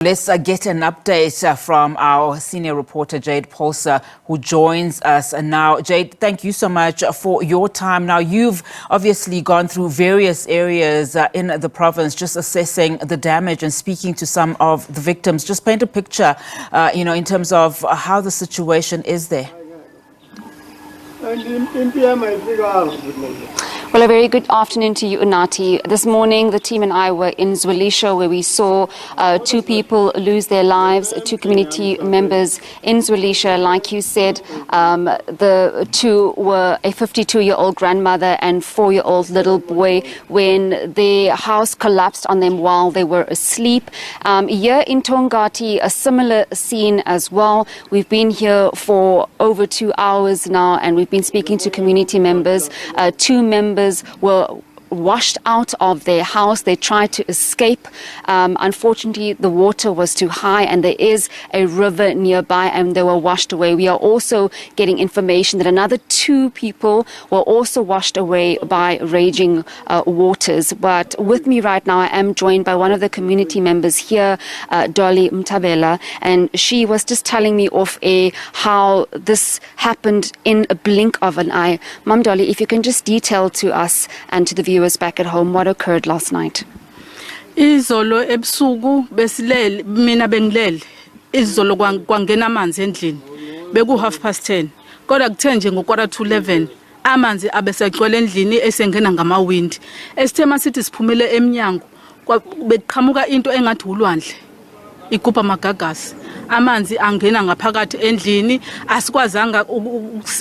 Let's get an update from our senior reporter, Jade Polsa, who joins us now. Jade, thank you so much for your time. Now, you've obviously gone through various areas in the province, just assessing the damage and speaking to some of the victims. Just paint a picture, in terms of how the situation is there. Well, a very good afternoon to you, Unati. This morning, the team and I were in Zwelisha, where we saw two people lose their lives, two community members in Zwelisha. Like you said, the two were a 52-year-old grandmother and 4-year-old little boy when the house collapsed on them while they were asleep. Here in Tongati, a similar scene as well. We've been here for over 2 hours now, and we've been speaking to community members. Two members were washed out of their house. They tried to escape. Unfortunately, the water was too high, and there is a river nearby, and they were washed away. We are also getting information that another two people were also washed away by raging waters. But with me right now, I am joined by one of the community members here, Dolly Mtabela, and she was just telling me off air how this happened in a blink of an eye. Mum Dolly, if you can just detail to us and to the viewers back at home what occurred last night. Izolo ebusuku besilele mina bengilele izolo kwangena amanzi endlini beku 10:30 kodwa kuthe nje ngo11 amanzi abesegcwele endlini esengena ngamawindi esithema sithi siphumele eminyango beqhamuka into engathi ulwandle igubha magagasi amanzi angena ngaphakathi endlini asikwazanga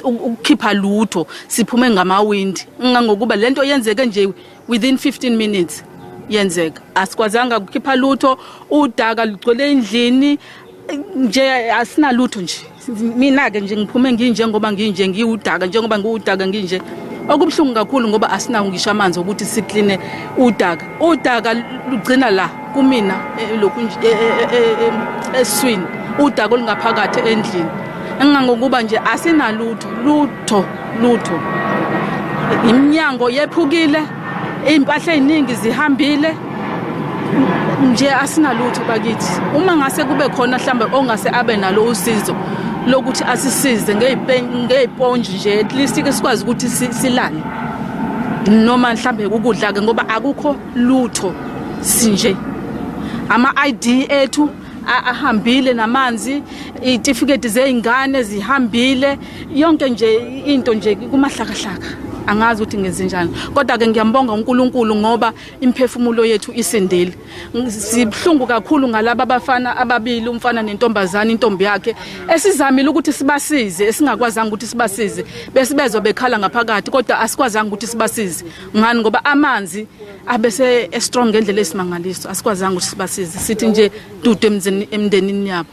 ukukhipha lutho siphume ngamawindi ngokuba lento yenzeke nje within 15 minutes yenzeka asikwazanga ukukhipha lutho udaka lugcwele endlini nje asina lutho nje mina ke nje ngiphume nginje ngoba nginje ngiudaka njengoba ngiudaka nginje okubhlungu kakhulu ngoba asina ngisho amanzi ukuthi sikline udaka lugcina la kumina lokhu eswini udaka olungaphakathi endlini engangokuba nje asina lutho iminyango yephukile impahla eziningi zihambile nje asina lutho bakithi uma ngase kube khona mhlawumbe ongase abe nalo usizo lokuthi asisize ngeyiponji nje at least ke sikwazi ukuthi silale noma mhlawumbe ukudla ke ngoba akukho lutho sinje ama ID ethu ahambile namanzi itifiketi zeingane zihambile yonke nje into nje kumahlakahlaka angazi ukuthi ngenze njani kodwa ke ngiyambonga uNkulunkulu ngoba imphefumulo yethu isindile sibhlungu kakhulu ngalabo abafana ababili umfana nentombazana intombi yakhe esizamile ukuthi sibasize esingakwazanga ukuthi sibasize bese bezobekhala ngaphakathi kodwa asikwazanga ukuthi sibasize ngani ngoba amanzi abese strong ngendlela esimangaliso asikwazanga ukuthi sibasize sithi nje dudu emndenini yabo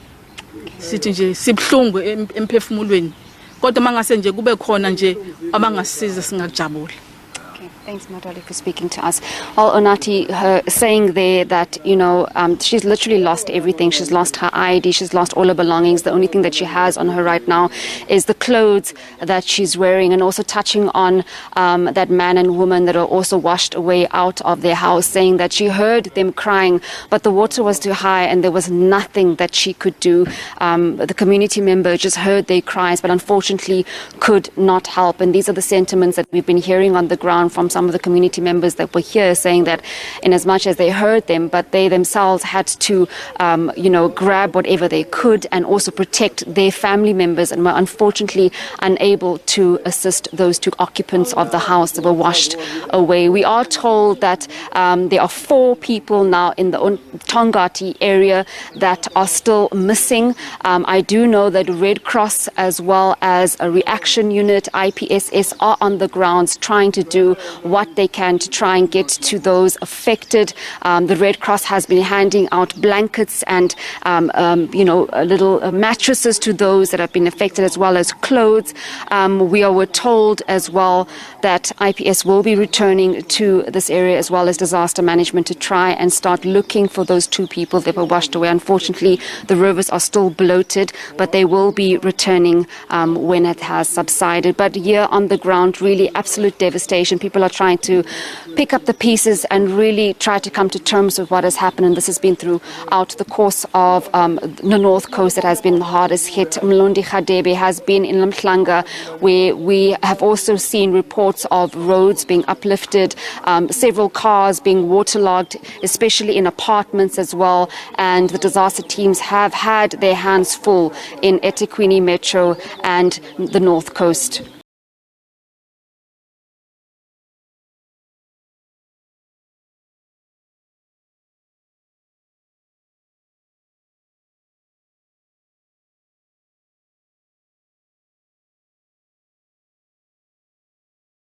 sithi nje sibhlungu emphefumulweni kodwa mangase nje kube khona nje abangasiza singakujabula. Thanks, Madoli, for speaking to us. Well, Onati, her saying there that, she's literally lost everything. She's lost her ID. She's lost all her belongings. The only thing that she has on her right now is the clothes that she's wearing, and also touching on that man and woman that are also washed away out of their house, saying that she heard them crying, but the water was too high and there was nothing that she could do. The community member just heard their cries, but unfortunately could not help. And these are the sentiments that we've been hearing on the ground from some of the community members that were here, saying that in as much as they heard them, but they themselves had to, grab whatever they could and also protect their family members, and were unfortunately unable to assist those two occupants of the house that were washed away. We are told that there are 4 people now in the Tongati area that are still missing. I do know that Red Cross as well as a reaction unit, IPSS, are on the grounds trying to do what they can to try and get to those affected. The Red Cross has been handing out blankets and, little mattresses to those that have been affected, as well as clothes. We were told as well that IPS will be returning to this area, as well as disaster management, to try and start looking for those 2 people that were washed away. Unfortunately, the rivers are still bloated, but they will be returning when it has subsided. But here on the ground, really absolute devastation. People are trying to pick up the pieces and really try to come to terms with what has happened. And this has been throughout the course of the North Coast that has been the hardest hit. Mlondi Khadebe has been in Mhlanga, where we have also seen reports of roads being uplifted, several cars being waterlogged, especially in apartments as well. And the disaster teams have had their hands full in eThekwini Metro and the North Coast.